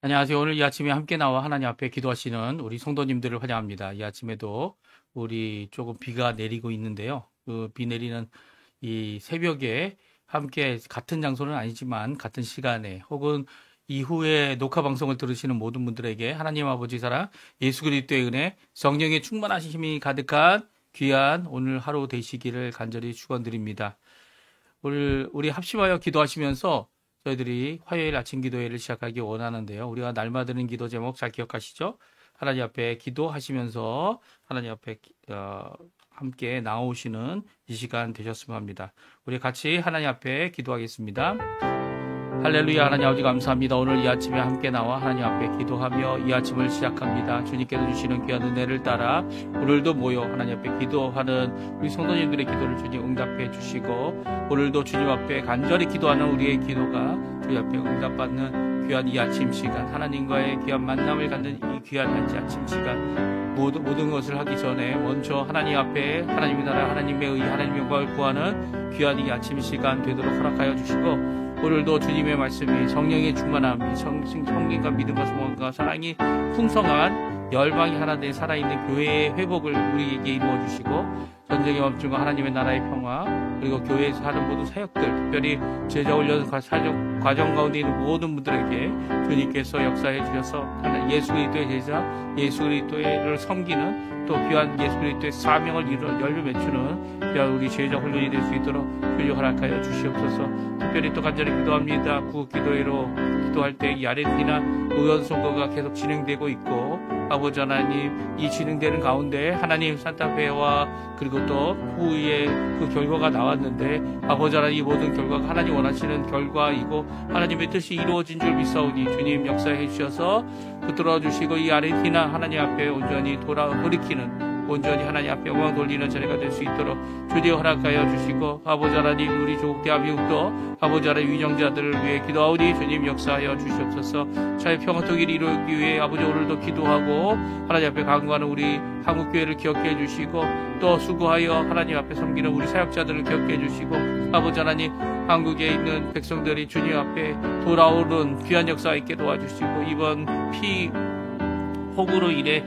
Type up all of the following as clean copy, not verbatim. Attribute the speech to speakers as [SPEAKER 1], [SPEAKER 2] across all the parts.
[SPEAKER 1] 안녕하세요. 오늘 이 아침에 함께 나와 하나님 앞에 기도하시는 우리 성도님들을 환영합니다. 이 아침에도 우리 조금 비가 내리고 있는데요. 그 비 내리는 이 새벽에 함께 같은 장소는 아니지만 같은 시간에 혹은 이후에 녹화 방송을 들으시는 모든 분들에게 하나님 아버지 사랑, 예수 그리스도의 은혜, 성령의 충만하신 힘이 가득한 귀한 오늘 하루 되시기를 간절히 축원드립니다. 오늘 우리 합심하여 기도하시면서 저희들이 화요일 아침 기도회를 시작하기 원하는데요. 우리가 날마다 드는 기도 제목 잘 기억하시죠? 하나님 앞에 기도하시면서 하나님 앞에 함께 나오시는 이 시간 되셨으면 합니다. 우리 같이 하나님 앞에 기도하겠습니다. 할렐루야. 하나님 아버지 감사합니다. 오늘 이 아침에 함께 나와 하나님 앞에 기도하며 이 아침을 시작합니다. 주님께서 주시는 귀한 은혜를 따라 오늘도 모여 하나님 앞에 기도하는 우리 성도님들의 기도를 주님 응답해 주시고, 오늘도 주님 앞에 간절히 기도하는 우리의 기도가 주님 앞에 응답받는 귀한 이 아침 시간, 하나님과의 귀한 만남을 갖는 이 귀한 아침 시간, 모든 것을 하기 전에 먼저 하나님 앞에 하나님의 나라, 하나님의 의, 하나님의 영광을 구하는 귀한 이 아침 시간 되도록 허락하여 주시고, 오늘도 주님의 말씀이 성령의 충만함이 성경과 믿음과 소망과 사랑이 풍성한 열방이 하나 된 살아있는 교회의 회복을 우리에게 이루어 주시고, 전쟁의 멈춤과 하나님의 나라의 평화, 그리고 교회에서 하는 모든 사역들, 특별히 제자 훈련 사역 과정 가운데 있는 모든 분들에게 주님께서 역사해 주셔서 예수 그리스도의 제자, 예수 그리스도를 섬기는 또 귀한 예수 그리스도의 사명을 열려 맺추는 귀한 우리 제자 훈련이 될 수 있도록 주님 허락하여 주시옵소서. 특별히 또 간절히 기도합니다. 구국 기도회로 기도할 때 이 아르헨티나 의원 선거가 계속 진행되고 있고, 아버지 하나님, 이 진행되는 가운데 하나님 산타페와 그리고 또 후에 그 결과가 나왔는데, 아버지 하나님, 이 모든 결과가 하나님 원하시는 결과이고 하나님의 뜻이 이루어진 줄 믿사오니 주님 역사해 주셔서 붙들어 주시고, 이 아르헨티나 하나님 앞에 온전히 돌이키는, 온전히 하나님 앞에 영광 돌리는 자리가 될 수 있도록 주님 허락하여 주시고, 아버지 하나님, 우리 조국 대한민국도 아버지 하나님 위정자들을 위해 기도하오니 주님 역사하여 주시옵소서. 자의 평화통일을 이루기 위해 아버지 오늘도 기도하고 하나님 앞에 간구하는 우리 한국교회를 기억해 주시고, 또 수고하여 하나님 앞에 섬기는 우리 사역자들을 기억해 주시고, 아버지 하나님, 한국에 있는 백성들이 주님 앞에 돌아오는 귀한 역사 있게 도와주시고, 이번 폭우로 인해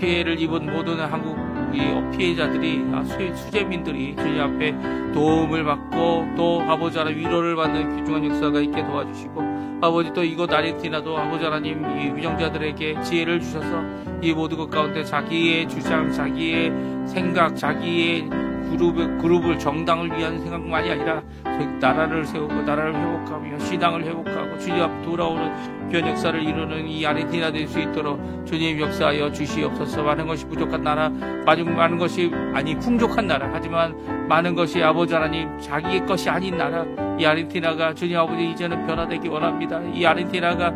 [SPEAKER 1] 피해를 입은 모든 한국 피해자들이, 수재민들이 주님 앞에 도움을 받고 또 아버지 하나님 위로를 받는 귀중한 역사가 있게 도와주시고, 아버지 또 이곳 아르헨티나도 아버지 하나님 이 위정자들에게 지혜를 주셔서 이 모든 것 가운데 자기의 주장, 자기의 생각, 자기의 그룹을 정당을 위한 생각만이 아니라 나라를 세우고 나라를 회복하며 신앙을 회복하고 주님 앞에 돌아오는 귀한 역사를 이루는 이 아르헨티나 될 수 있도록 주님 역사하여 주시옵소서. 많은 것이 부족한 나라, 많은 것이 풍족한 나라, 하지만 많은 것이 아버지 하나님 자기의 것이 아닌 나라, 이 아르헨티나가 주님 아버지 이제는 변화되기 원합니다. 이 아르헨티나가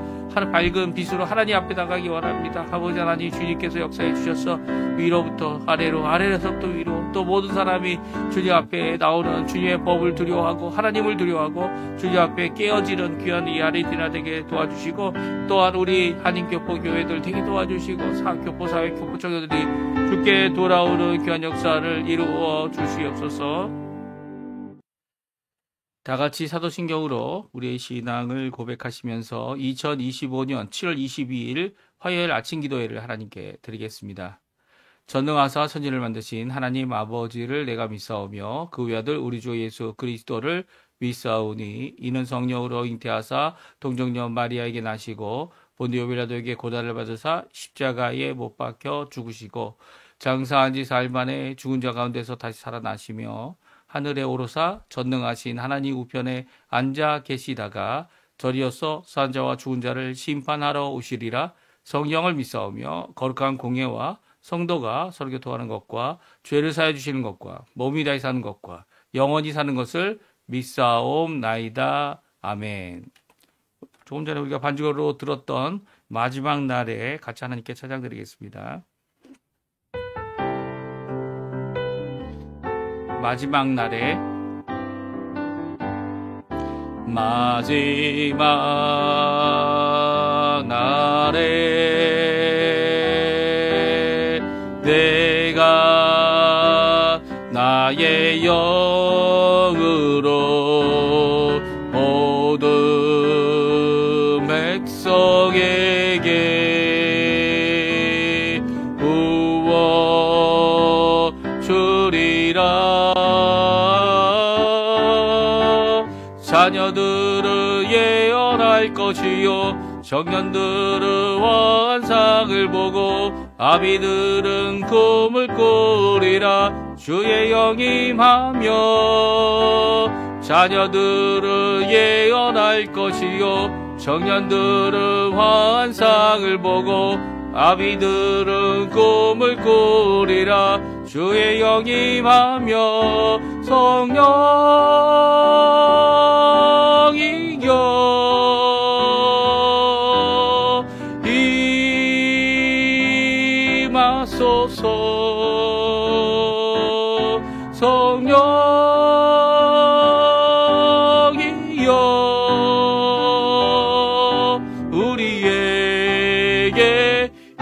[SPEAKER 1] 밝은 빛으로 하나님 앞에 나가기 원합니다. 아버지 하나님, 주님께서 역사해 주셔서 위로부터 아래로, 아래로부터 위로, 또 모든 사람이 주님 앞에 나오는 주님의 법을 두려워하고 하나님을 두려워하고 주님 앞에 깨어지는 귀한 이 아르헨티나 되게 도와주시고, 또한 우리 한인교포 교회들 되게 도와주시고, 교포 사회 교포 청년들이 주께 돌아오는 귀한 역사를 이루어 주시옵소서. 다 같이 사도신경으로 우리의 신앙을 고백하시면서 2025년 7월 22일 화요일 아침 기도회를 하나님께 드리겠습니다. 전능하사 천지를 만드신 하나님 아버지를 내가 믿사오며 그 외아들 우리 주 예수 그리스도를 믿사오니, 이는 성령으로 잉태하사 동정녀 마리아에게 나시고 본디오 빌라도에게 고난을 받으사 십자가에 못 박혀 죽으시고 장사한 지 사흘 만에 죽은 자 가운데서 다시 살아나시며 하늘에 오르사 전능하신 하나님 우편에 앉아 계시다가 저리어서 산 자와 죽은 자를 심판하러 오시리라. 성령을 믿사오며 거룩한 공예와 성도가 서로 교통하는 것과 죄를 사해 주시는 것과 몸이 다시 사는 것과 영원히 사는 것을 믿사옵나이다. 아멘. 조금 전에 우리가 반주로 들었던 마지막 날에 같이 하나님께 찬양드리겠습니다. 마지막 날에, 마지막 날에 내가 나의 영으로 모든 백성에게 자녀들을 예언할 것이요 청년들은 환상을 보고 아비들은 꿈을 꾸리라. 주의 영이 임하며 자녀들은 예언할 것이요 청년들은 환상을 보고 아비들은 꿈을 꾸리라. 주의 영이 임하며 성령이여 임하소서. 성령이여 우리에게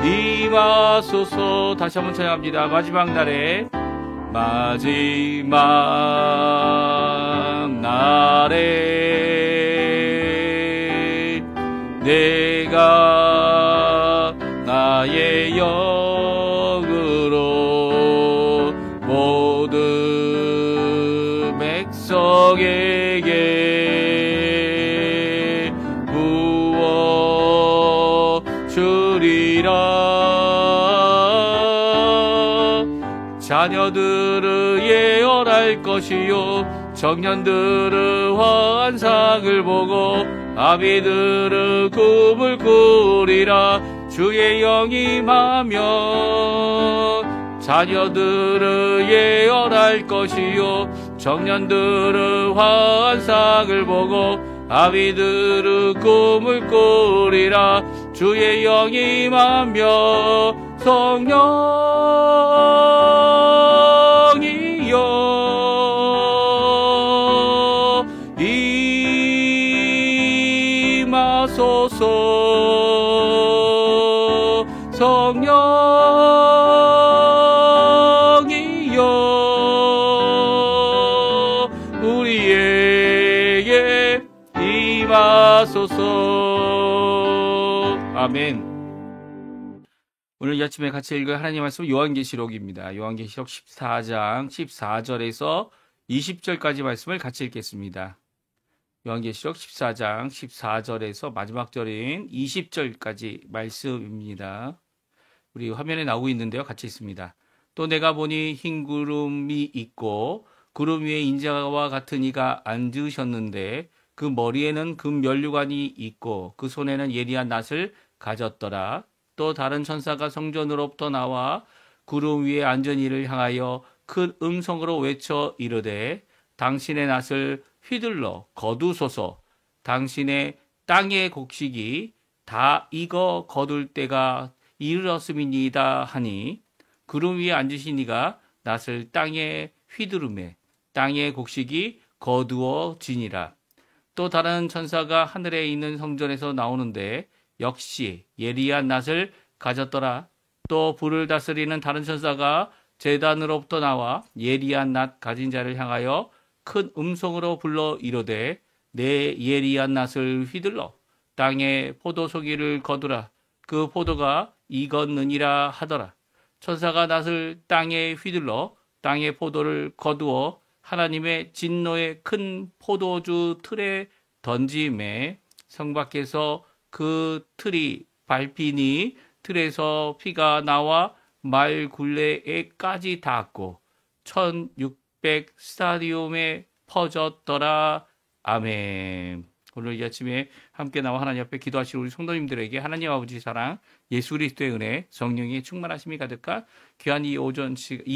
[SPEAKER 1] 임하소서. 다시 한번 찬양합니다. 마지막 날에 내가 나의 영으로 모든 백성에게 부어 주리라. 자녀들은 예언할 것이요 청년들은 환상을 보고 아비들은 꿈을 꾸리라. 주의 영이 임하며 자녀들은 예언할 것이요 청년들은 환상을 보고 아비들은 꿈을 꾸리라. 주의 영이 임하며 성령이여 임하소서. 성령이여 우리에게 임하소서. 아멘. 오늘 이 아침에 같이 읽을 하나님 말씀 요한계시록입니다. 요한계시록 14장 14절에서 20절까지 말씀을 같이 읽겠습니다. 요한계시록 14장 14절에서 마지막 절인 20절까지 말씀입니다. 우리 화면에 나오고 있는데요. 같이 있습니다. 또 내가 보니 흰 구름이 있고 구름 위에 인자와 같은 이가 앉으셨는데 그 머리에는 금 면류관이 있고 그 손에는 예리한 낫을 가졌더라. 또 다른 천사가 성전으로부터 나와 구름 위에 앉은 이를 향하여 큰 음성으로 외쳐 이르되 당신의 낫을 휘둘러 거두소서. 당신의 땅의 곡식이 다 익어 거둘 때가 이르렀음이니이다 하니 구름 위에 앉으신 이가 낫을 땅에 휘두르매 땅의 곡식이 거두어지니라. 또 다른 천사가 하늘에 있는 성전에서 나오는데 역시 예리한 낫을 가졌더라. 또 불을 다스리는 다른 천사가 제단으로부터 나와 예리한 낫 가진 자를 향하여 큰 음성으로 불러 이르되 내 예리한 낫을 휘둘러 땅에 포도 속이를 거두라. 그 포도가 익었느니라 하더라. 천사가 낫을 땅에 휘둘러 땅의 포도를 거두어 하나님의 진노의 큰 포도주 틀에 던짐에 성 밖에서 그 틀이 밟히니 틀에서 피가 나와 말 굴레에까지 닿았고 1600 스타디움에 퍼졌더라. 아멘. 오늘 이 아침에 함께 나와 하나님 앞에 기도하실 우리 성도님들에게 하나님 아버지 사랑, 예수 그리스도의 은혜, 성령의 충만하심이 가득한 귀한 이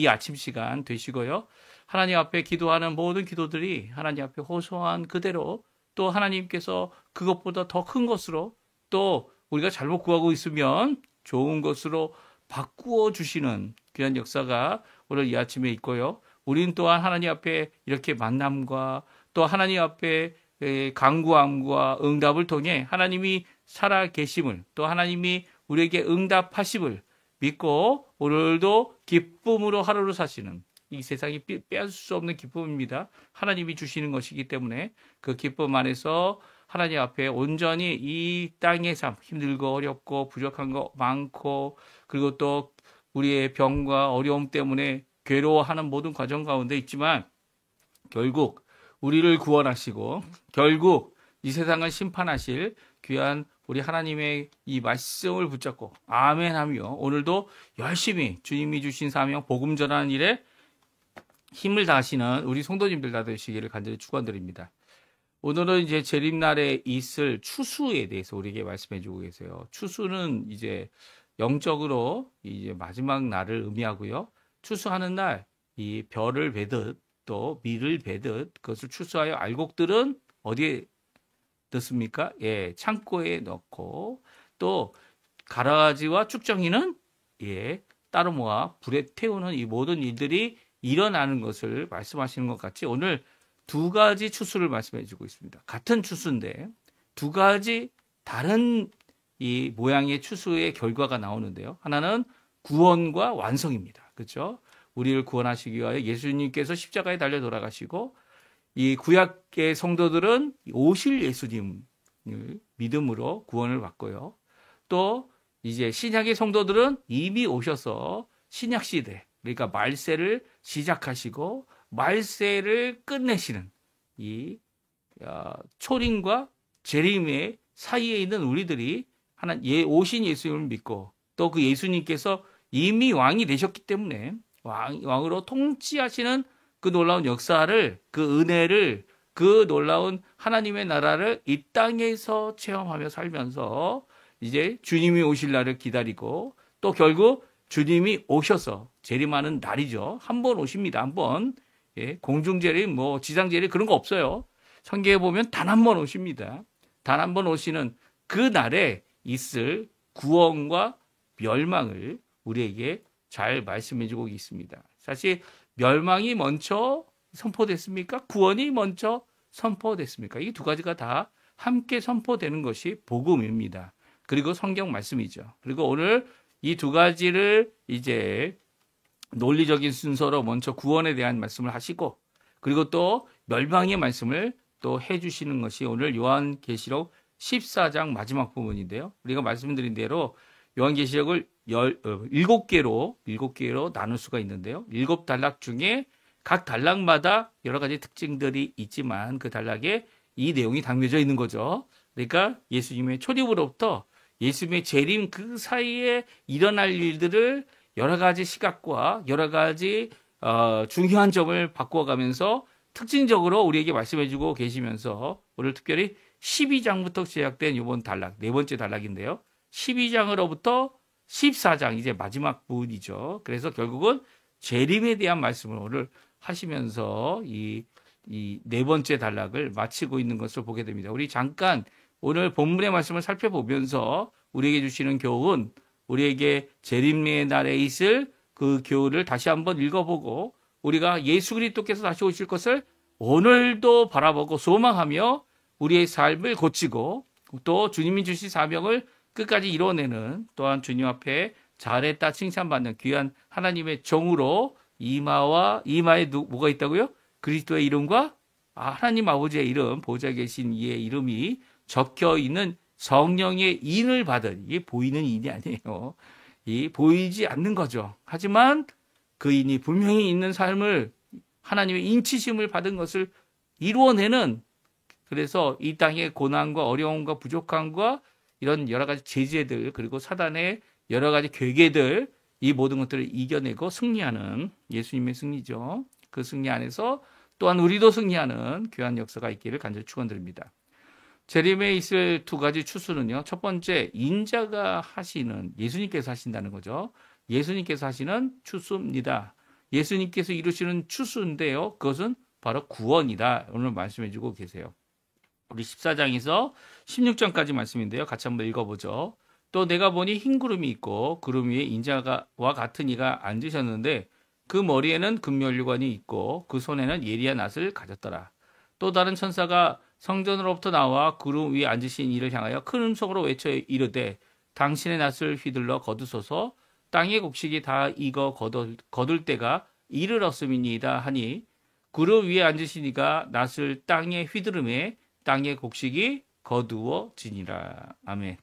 [SPEAKER 1] 아침 시간 되시고요. 하나님 앞에 기도하는 모든 기도들이 하나님 앞에 호소한 그대로 또 하나님께서 그것보다 더 큰 것으로 또 우리가 잘못 구하고 있으면 좋은 것으로 바꾸어 주시는 귀한 역사가 오늘 이 아침에 있고요. 우리는 또한 하나님 앞에 이렇게 만남과 또 하나님 앞에 간구함과 응답을 통해 하나님이 살아 계심을 또 하나님이 우리에게 응답하심을 믿고 오늘도 기쁨으로 하루를 사시는 이 세상이 빼앗을 수 없는 기쁨입니다. 하나님이 주시는 것이기 때문에 그 기쁨 안에서 하나님 앞에 온전히 이 땅의 삶, 힘들고 어렵고 부족한 거 많고 그리고 또 우리의 병과 어려움 때문에 괴로워하는 모든 과정 가운데 있지만 결국 우리를 구원하시고 결국 이 세상을 심판하실 귀한 우리 하나님의 이 말씀을 붙잡고 아멘 하며 오늘도 열심히 주님이 주신 사명 복음 전하는 일에 힘을 다하시는 우리 성도님들 다 되시기를 간절히 축원드립니다. 오늘은 이제 재림날에 있을 추수에 대해서 우리에게 말씀해 주고 계세요. 추수는 이제 영적으로 이제 마지막 날을 의미하고요. 추수하는 날 이 별을 베듯 또 밀을 베듯 그것을 추수하여 알곡들은 어디에 넣습니까? 예, 창고에 넣고 또 가라지와 쭉정이는 예, 따로 모아 불에 태우는 이 모든 일들이 일어나는 것을 말씀하시는 것 같이 오늘 두 가지 추수를 말씀해 주고 있습니다. 같은 추수인데 두 가지 다른 이 모양의 추수의 결과가 나오는데요. 하나는 구원과 완성입니다. 그렇죠? 우리를 구원하시기 위하여 예수님께서 십자가에 달려 돌아가시고 이 구약의 성도들은 오실 예수님을 믿음으로 구원을 받고요. 또 이제 신약의 성도들은 이미 오셔서 신약 시대 그러니까 말세를 시작하시고 말세를 끝내시는 이 초림과 재림의 사이에 있는 우리들이 하나 오신 예수님을 믿고 또 그 예수님께서 이미 왕이 되셨기 때문에 왕으로 통치하시는 그 놀라운 역사를 그 은혜를 그 놀라운 하나님의 나라를 이 땅에서 체험하며 살면서 이제 주님이 오실 날을 기다리고 또 결국 주님이 오셔서 재림하는 날이죠. 한 번 오십니다. 한 번. 예, 공중재림, 뭐 지상재림 그런 거 없어요. 성경에 보면 단 한 번 오십니다. 단 한 번 오시는 그 날에 있을 구원과 멸망을 우리에게 잘 말씀해 주고 있습니다. 사실 멸망이 먼저 선포됐습니까? 구원이 먼저 선포됐습니까? 이 두 가지가 다 함께 선포되는 것이 복음입니다. 그리고 성경 말씀이죠. 그리고 오늘 이 두 가지를 이제 논리적인 순서로 먼저 구원에 대한 말씀을 하시고 그리고 또 멸망의 말씀을 또 해주시는 것이 오늘 요한계시록 14장 마지막 부분인데요. 우리가 말씀드린 대로 요한계시록을 7개로 나눌 수가 있는데요. 7단락 중에 각 단락마다 여러 가지 특징들이 있지만 그 단락에 이 내용이 담겨져 있는 거죠. 그러니까 예수님의 초림으로부터 예수님의 재림 그 사이에 일어날 일들을 여러 가지 시각과 여러 가지 중요한 점을 바꿔가면서 특징적으로 우리에게 말씀해주고 계시면서 오늘 특별히 12장부터 시작된 이번 단락, 네 번째 단락인데요. 12장으로부터 14장 이제 마지막 부분이죠. 그래서 결국은 재림에 대한 말씀을 오늘 하시면서 이 네 번째 단락을 마치고 있는 것을 보게 됩니다. 우리 잠깐 오늘 본문의 말씀을 살펴보면서 우리에게 주시는 교훈, 우리에게 재림의 날에 있을 그 교훈을 다시 한번 읽어보고 우리가 예수 그리스도께서 다시 오실 것을 오늘도 바라보고 소망하며 우리의 삶을 고치고 또 주님이 주신 사명을 끝까지 이뤄내는 또한 주님 앞에 잘했다 칭찬받는 귀한 하나님의 종으로 이마에 뭐가 있다고요? 그리스도의 이름과 하나님 아버지의 이름, 보좌에 계신 이의 이름이 적혀 있는 성령의 인을 받은, 이게 보이는 인이 아니에요. 이 보이지 않는 거죠. 하지만 그 인이 분명히 있는 삶을 하나님의 인치심을 받은 것을 이루어내는 그래서 이 땅의 고난과 어려움과 부족함과 이런 여러 가지 제재들 그리고 사단의 여러 가지 괴계들 이 모든 것들을 이겨내고 승리하는 예수님의 승리죠. 그 승리 안에서 또한 우리도 승리하는 귀한 역사가 있기를 간절히 축원드립니다. 재림에 있을 두 가지 추수는요. 첫 번째 인자가 하시는 예수님께서 하신다는 거죠. 예수님께서 하시는 추수입니다. 예수님께서 이루시는 추수인데요. 그것은 바로 구원이다. 오늘 말씀해 주고 계세요. 우리 14장에서 16장까지 말씀인데요. 같이 한번 읽어보죠. 또 내가 보니 흰 구름이 있고 구름 위에 인자와 같은 이가 앉으셨는데 그 머리에는 금면류관이 있고 그 손에는 예리한 낫을 가졌더라. 또 다른 천사가 성전으로부터 나와 구름 위에 앉으신 이를 향하여 큰 음성으로 외쳐 이르되 당신의 낫을 휘둘러 거두소서 땅의 곡식이 다 익어 거둘 때가 이르렀음이니이다 하니 구름 위에 앉으신 이가 낫을 땅에 휘두르매 땅의 곡식이 거두어지니라. 아멘.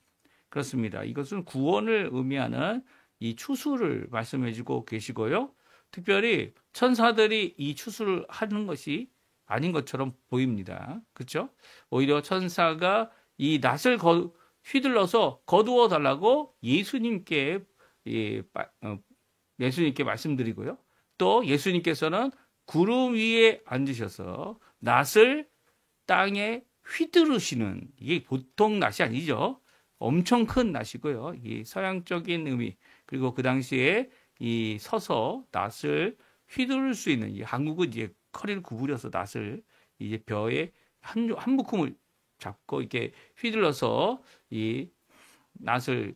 [SPEAKER 1] 그렇습니다. 이것은 구원을 의미하는 이 추수를 말씀해 주고 계시고요. 특별히 천사들이 이 추수를 하는 것이 아닌 것처럼 보입니다. 그렇죠? 오히려 천사가 이 낫을 휘둘러서 거두어 달라고 예수님께 예수님께 말씀드리고요. 또 예수님께서는 구름 위에 앉으셔서 낫을 땅에 휘두르시는, 이게 보통 낫이 아니죠. 엄청 큰 낫이고요. 이 서양적인 의미, 그리고 그 당시에 이 서서 낫을 휘두를 수 있는, 이 한국은 이제 허리를 구부려서 낫을 이제 벼에 한 묶음을 잡고 이렇게 휘둘러서 이 낫을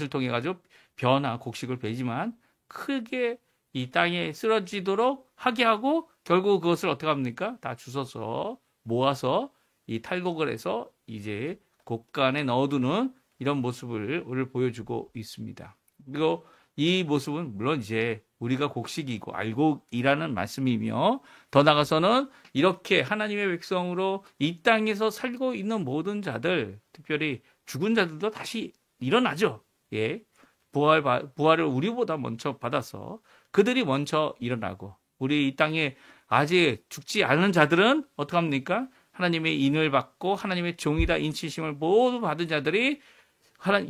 [SPEAKER 1] 통해 가지고 벼나 곡식을 베지만 크게 이 땅에 쓰러지도록 하게 하고, 결국 그것을 어떻게 합니까? 다 주워서 모아서 이 탈곡을 해서 이제 곡간에 넣어두는 이런 모습을 오늘 보여주고 있습니다. 그리고 이 모습은 물론 이제 우리가 곡식이고 알곡이라는 말씀이며, 더 나아가서는 이렇게 하나님의 백성으로 이 땅에서 살고 있는 모든 자들, 특별히 죽은 자들도 다시 일어나죠. 예. 부활을 우리보다 먼저 받아서 그들이 먼저 일어나고, 우리 이 땅에 아직 죽지 않은 자들은 어떻게 합니까? 하나님의 인을 받고 하나님의 종이다 인치심을 모두 받은 자들이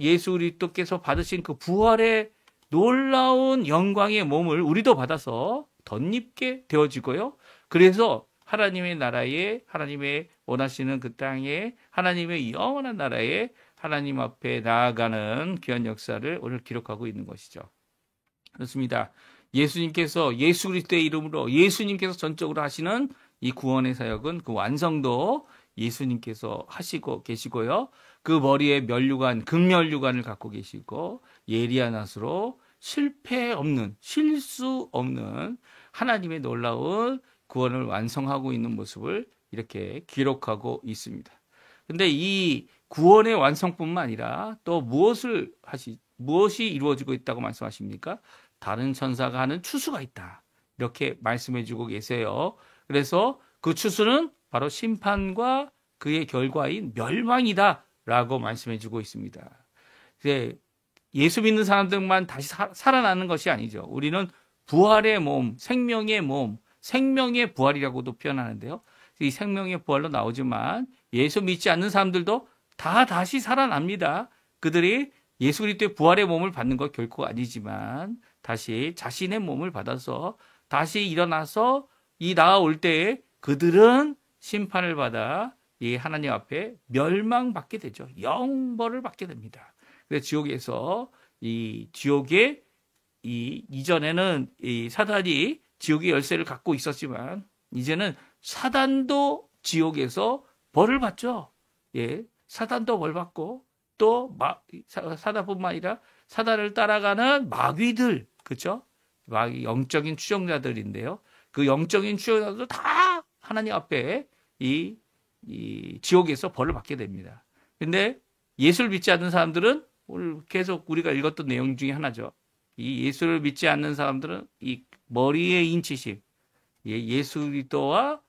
[SPEAKER 1] 예수 그리스도께서 받으신 그 부활의 놀라운 영광의 몸을 우리도 받아서 덧입게 되어지고요. 그래서 하나님의 나라에, 하나님의 원하시는 그 땅에, 하나님의 영원한 나라에 하나님 앞에 나아가는 귀한 역사를 오늘 기록하고 있는 것이죠. 그렇습니다. 예수님께서, 예수 그리스도의 이름으로 예수님께서 전적으로 하시는 이 구원의 사역은 그 완성도 예수님께서 하시고 계시고요. 그 머리에 면류관, 금면류관을 갖고 계시고, 예리한 낫으로 실패 없는, 실수 없는 하나님의 놀라운 구원을 완성하고 있는 모습을 이렇게 기록하고 있습니다. 근데 이 구원의 완성뿐만 아니라 또 무엇이 이루어지고 있다고 말씀하십니까? 다른 천사가 하는 추수가 있다. 이렇게 말씀해 주고 계세요. 그래서 그 추수는 바로 심판과 그의 결과인 멸망이다 라고 말씀해 주고 있습니다. 예수 믿는 사람들만 다시 살아나는 것이 아니죠. 우리는 부활의 몸, 생명의 부활이라고도 표현하는데요. 이 생명의 부활로 나오지만 예수 믿지 않는 사람들도 다 다시 살아납니다. 그들이 예수 그리스도의 부활의 몸을 받는 것 결코 아니지만 다시 자신의 몸을 받아서 다시 일어나서 이 나아올 때에 그들은 심판을 받아 이 하나님 앞에 멸망받게 되죠. 영벌을 받게 됩니다. 그래서 지옥에서 이 지옥에 이전에는 이 사단이 지옥의 열쇠를 갖고 있었지만 이제는 사단도 지옥에서 벌을 받죠. 예, 사단도 벌 받고 또 사단뿐만 아니라 사단을 따라가는 마귀들, 그렇죠? 영적인 추종자들인데요. 그 영적인 추종자들도 다 하나님 앞에 이 지옥에서 벌을 받게 됩니다. 근데 예수를 믿지 않는 사람들은 오늘 계속 우리가 읽었던 내용 중에 하나죠. 이 예수를 믿지 않는 사람들은 이 머리에 인치심, 예수 그리스도와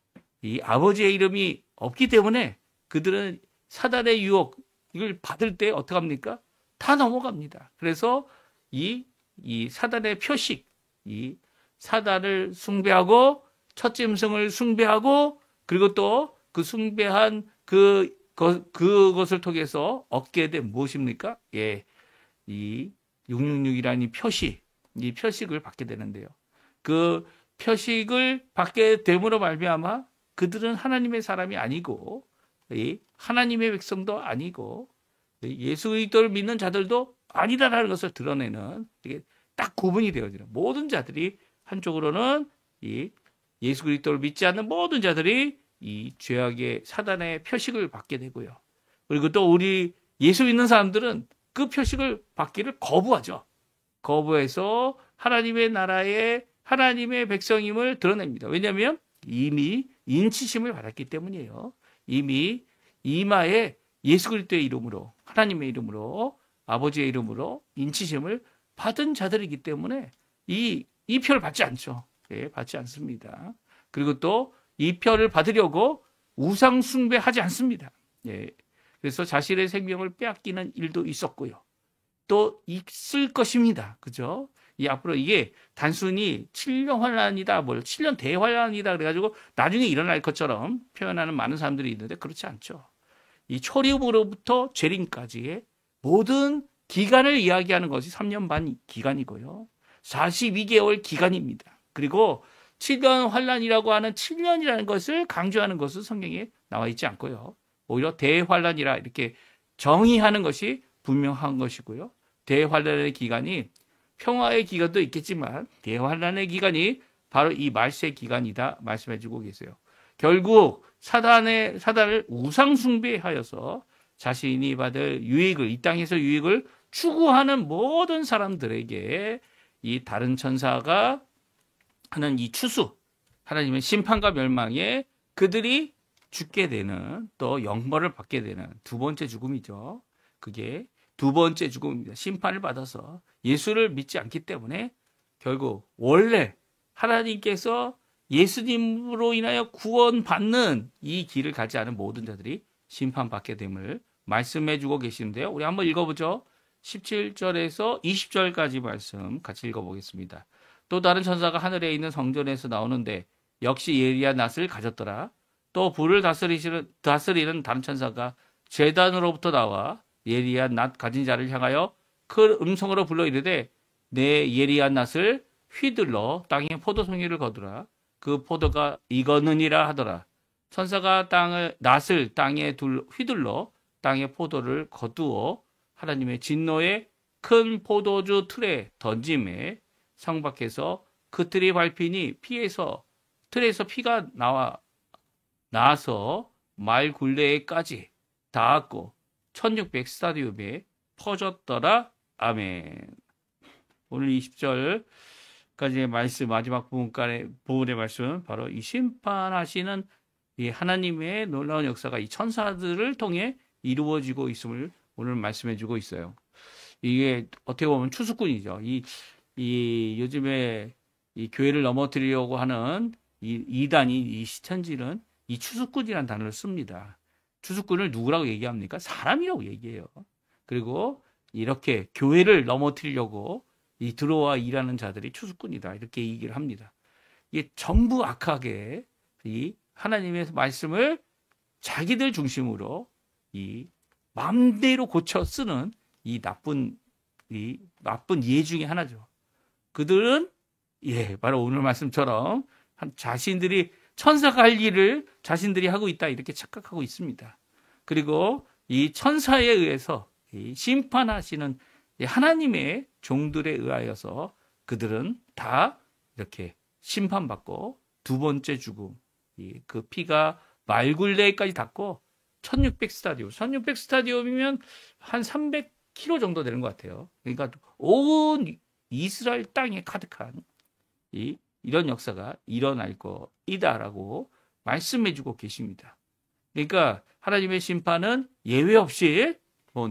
[SPEAKER 1] 이 아버지의 이름이 없기 때문에 그들은 사단의 유혹, 이걸 받을 때 어떻게 합니까? 다 넘어갑니다. 그래서 이 사단의 표식, 이 사단을 숭배하고 첫 짐승을 숭배하고 그리고 또 그 숭배한 그것을 통해서 얻게 된 무엇입니까? 예, 이 666이라는 이 표식을 받게 되는데요. 그 표식을 받게 됨으로 말미암아 그들은 하나님의 사람이 아니고 하나님의 백성도 아니고 예수 그리스도를 믿는 자들도 아니다라는 것을 드러내는, 이게 딱 구분이 되어지는, 모든 자들이 한쪽으로는 이 예수 그리스도를 믿지 않는 모든 자들이 이 죄악의 사단의 표식을 받게 되고요. 그리고 또 우리 예수 믿는 사람들은 그 표식을 받기를 거부하죠. 거부해서 하나님의 나라에 하나님의 백성임을 드러냅니다. 왜냐하면 이미 인치심을 받았기 때문이에요. 이미 이마에 예수 그리스도의 이름으로, 하나님의 이름으로, 아버지의 이름으로 인치심을 받은 자들이기 때문에 이 표를 받지 않죠. 예, 받지 않습니다. 그리고 또 이 표를 받으려고 우상 숭배하지 않습니다. 예, 그래서 자신의 생명을 빼앗기는 일도 있었고요. 또 있을 것입니다. 그죠? 이 앞으로 이게 단순히 7년 환란이다, 7년 대환란이다 그래가지고 나중에 일어날 것처럼 표현하는 많은 사람들이 있는데 그렇지 않죠. 이 초립으로부터 재림까지의 모든 기간을 이야기하는 것이 3년 반 기간이고요. 42개월 기간입니다. 그리고 7년 환란이라고 하는 7년이라는 것을 강조하는 것은 성경에 나와 있지 않고요. 오히려 대환란이라 이렇게 정의하는 것이 분명한 것이고요. 대환란의 기간이 평화의 기간도 있겠지만 대환란의 기간이 바로 이 말세 기간이다 말씀해주고 계세요. 결국 사단을 우상 숭배하여서 자신이 받을 유익을, 이 땅에서 유익을 추구하는 모든 사람들에게 이 다른 천사가 하는 이 추수, 하나님의 심판과 멸망에 그들이 죽게 되는, 또 영벌을 받게 되는 두 번째 죽음이죠. 그게 두 번째 죽음입니다. 심판을 받아서 예수를 믿지 않기 때문에 결국 원래 하나님께서 예수님으로 인하여 구원받는 이 길을 가지 않은 모든 자들이 심판받게 됨을 말씀해 주고 계시는데요. 우리 한번 읽어보죠. 17절에서 20절까지 말씀 같이 읽어보겠습니다. 또 다른 천사가 하늘에 있는 성전에서 나오는데 역시 예리한 낫을 가졌더라. 또 불을 다스리는 다른 천사가 제단으로부터 나와 예리한 낫 가진 자를 향하여 큰 음성으로 불러 이르되 내 예리한 낫을 휘둘러 땅에 포도송이를 거두라. 그 포도가 익었느니라 하더라. 천사가 낫을 땅에 휘둘러 땅에 포도를 거두어 하나님의 진노의 큰 포도주 틀에 던짐에 성 밖에서 그 틀이 밟히니 틀에서 피가 나와서 말 굴레에까지 닿았고 1600 스타디움에 퍼졌더라. 아멘. 오늘 20절까지의 말씀, 마지막 부분의 말씀, 바로 이 심판하시는 이 하나님의 놀라운 역사가 이 천사들을 통해 이루어지고 있음을 오늘 말씀해 주고 있어요. 이게 어떻게 보면 추수꾼이죠. 이 요즘에 이 교회를 넘어뜨리려고 하는 이 이단이, 이 시천지는 이 추수꾼이라는 단어를 씁니다. 추수꾼을 누구라고 얘기합니까? 사람이라고 얘기해요. 그리고 이렇게 교회를 넘어뜨리려고 들어와 일하는 자들이 추수꾼이다. 이렇게 얘기를 합니다. 이게 전부 악하게 이 하나님의 말씀을 자기들 중심으로 이 마음대로 고쳐 쓰는 이 나쁜 예 중에 하나죠. 그들은 바로 오늘 말씀처럼 자신들이 천사가 할 일을 자신들이 하고 있다 이렇게 착각하고 있습니다. 그리고 이 천사에 의해서 심판하시는 하나님의 종들에 의하여서 그들은 다 이렇게 심판받고 두 번째 죽음, 그 피가 말굴레까지 닿고 1600 스타디움이면 한 300km 정도 되는 것 같아요. 그러니까 온 이스라엘 땅에 가득한 이런 역사가 일어날 거이다라고 말씀해주고 계십니다. 그러니까 하나님의 심판은 예외 없이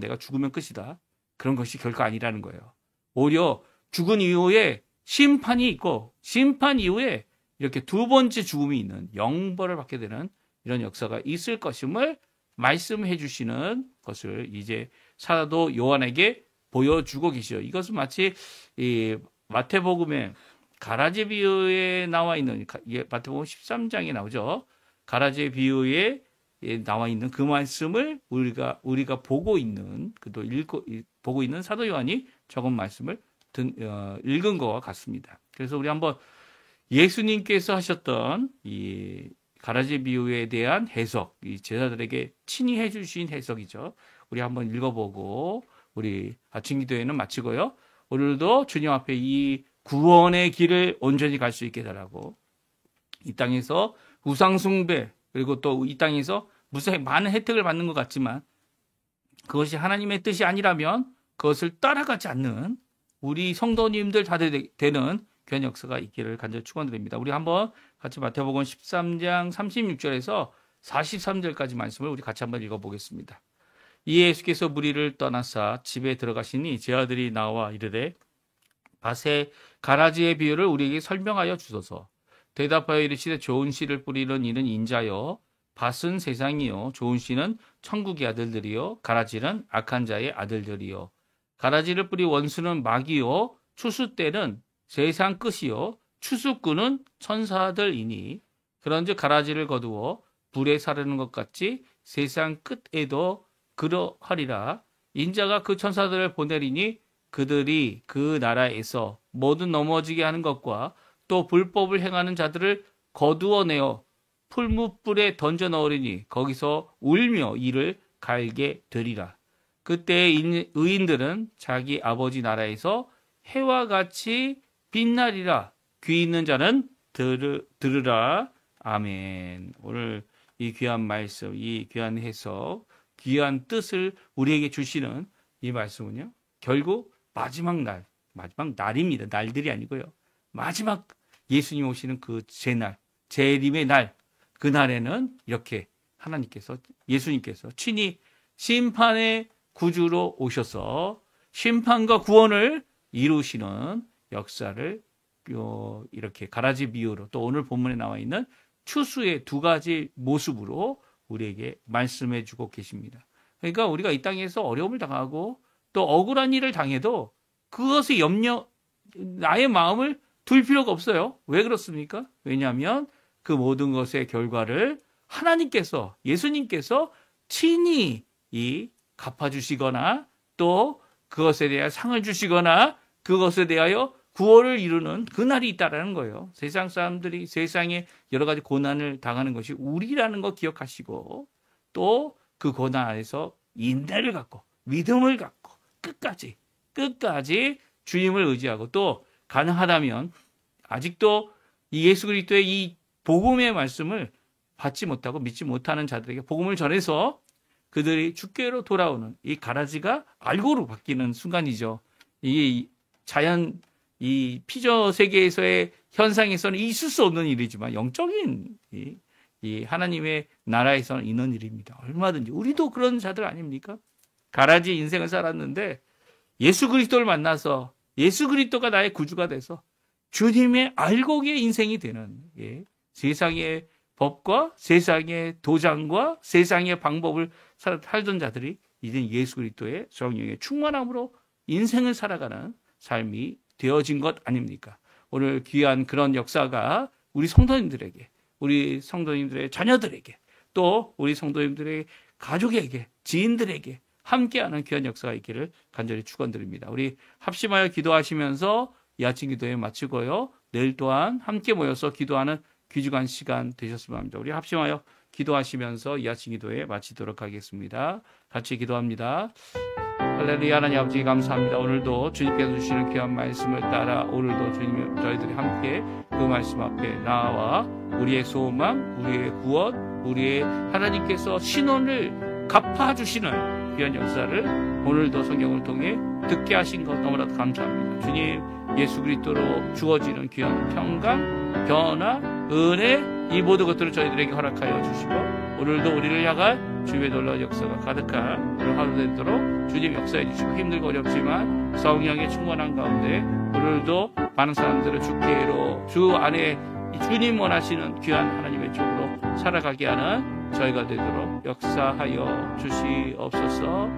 [SPEAKER 1] 내가 죽으면 끝이다. 그런 것이 결코 아니라는 거예요. 오히려 죽은 이후에 심판이 있고 심판 이후에 이렇게 두 번째 죽음이 있는 영벌을 받게 되는 이런 역사가 있을 것임을 말씀해 주시는 것을 이제 사도 요한에게 보여주고 계시죠. 이것은 마치 이 마태복음의 가라지 비유에 나와 있는 마태복음 13장에 나오죠. 가라지 비유에 나와 있는 그 말씀을 우리가 보고 있는 보고 있는 사도 요한이 적은 말씀을 읽은 것과 같습니다. 그래서 우리 한번 예수님께서 하셨던 이 가라지 비유에 대한 해석, 이 제자들에게 친히 해주신 해석이죠. 우리 한번 읽어보고 우리 아침 기도회는 마치고요. 오늘도 주님 앞에 이 구원의 길을 온전히 갈 수 있게 달라고 이 땅에서 우상 숭배 그리고 또 이 땅에서 무수히 많은 혜택을 받는 것 같지만 그것이 하나님의 뜻이 아니라면 그것을 따라가지 않는 우리 성도님들 다 되는 귀한 역사가 있기를 간절히 축원드립니다. 우리 한번 같이 마태복음 13장 36절에서 43절까지 말씀을 우리 같이 한번 읽어보겠습니다. 이에 예수께서 무리를 떠나사 집에 들어가시니 제 아들이 나와 이르되 밭의 가라지의 비유를 우리에게 설명하여 주소서. 대답하여 이르시되 좋은 씨를 뿌리는 이는 인자요 밭은 세상이요 좋은 씨는 천국의 아들들이요 가라지는 악한 자의 아들들이요 가라지를 뿌리 원수는 마귀요 추수 때는 세상 끝이요 추수꾼은 천사들이니 그런즉 가라지를 거두어 불에 사르는 것 같이 세상 끝에도 그러하리라. 인자가 그 천사들을 보내리니 그들이 그 나라에서 모든 넘어지게 하는 것과 또 불법을 행하는 자들을 거두어내어 풀무불에 던져 넣으리니 거기서 울며 이를 갈게 되리라. 그때 의인들은 자기 아버지 나라에서 해와 같이 빛나리라. 귀 있는 자는 들으라. 아멘. 오늘 이 귀한 말씀, 이 귀한 해석, 귀한 뜻을 우리에게 주시는 이 말씀은요. 결국 마지막 날입니다. 날들이 아니고요. 마지막 예수님 오시는 그 제날, 재림의 날, 그 날에는 이렇게 하나님께서, 예수님께서 친히 심판의 구주로 오셔서 심판과 구원을 이루시는 역사를 이렇게 가라지 비유로 또 오늘 본문에 나와 있는 추수의 두 가지 모습으로 우리에게 말씀해 주고 계십니다. 그러니까 우리가 이 땅에서 어려움을 당하고 또 억울한 일을 당해도 그것에 나의 마음을 둘 필요가 없어요. 왜 그렇습니까? 왜냐하면 그 모든 것의 결과를 하나님께서, 예수님께서 친히 갚아주시거나 또 그것에 대하여 상을 주시거나 그것에 대하여 구원을 이루는 그날이 있다라는 거예요. 세상 사람들이 세상에 여러 가지 고난을 당하는 것이 우리라는 거 기억하시고 또 그 고난 안에서 인내를 갖고 믿음을 갖고 끝까지 주님을 의지하고 또 가능하다면 아직도 이 예수 그리스도의 이 복음의 말씀을 받지 못하고 믿지 못하는 자들에게 복음을 전해서 그들이 주께로 돌아오는 이 가라지가 알고로 바뀌는 순간이죠. 이 자연, 이 피조 세계에서의 현상에서는 있을 수 없는 일이지만 영적인 이 하나님의 나라에서는 있는 일입니다. 얼마든지. 우리도 그런 자들 아닙니까? 가라지 인생을 살았는데 예수 그리스도를 만나서 예수 그리스도가 나의 구주가 돼서 주님의 알곡의 인생이 되는 세상의 법과 세상의 도장과 세상의 방법을 살던 자들이 이제 예수 그리스도의 성령의 충만함으로 인생을 살아가는 삶이 되어진 것 아닙니까? 오늘 귀한 그런 역사가 우리 성도님들에게, 우리 성도님들의 자녀들에게, 또 우리 성도님들의 가족에게, 지인들에게 함께하는 귀한 역사가 있기를 간절히 축원드립니다. 우리 합심하여 기도하시면서 이 아침 기도회 마치고요. 내일 또한 함께 모여서 기도하는 귀중한 시간 되셨으면 합니다. 우리 합심하여 기도하시면서 이 아침 기도회 마치도록 하겠습니다. 같이 기도합니다. 할렐루야. 하나님 아버지 감사합니다. 오늘도 주님께서 주시는 귀한 말씀을 따라 오늘도 주님 저희들이 함께 그 말씀 앞에 나와 우리의 소망, 우리의 구원, 우리의 하나님께서 신원을 갚아주시는 귀한 역사를 오늘도 성경을 통해 듣게 하신 것 너무나도 감사합니다. 주님 예수 그리스도로 주어지는 귀한 평강, 변화, 은혜 이 모든 것들을 저희들에게 허락하여 주시고 오늘도 우리를 향한 주님의 놀라운 역사가 가득한 오늘 하루 되도록 주님 역사해 주시고 힘들고 어렵지만 성령의 충만한 가운데 오늘도 많은 사람들을 주께로 주 안에 주님 원하시는 귀한 하나님의 쪽으로 살아가게 하는 저희가 되도록 역사하여 주시옵소서.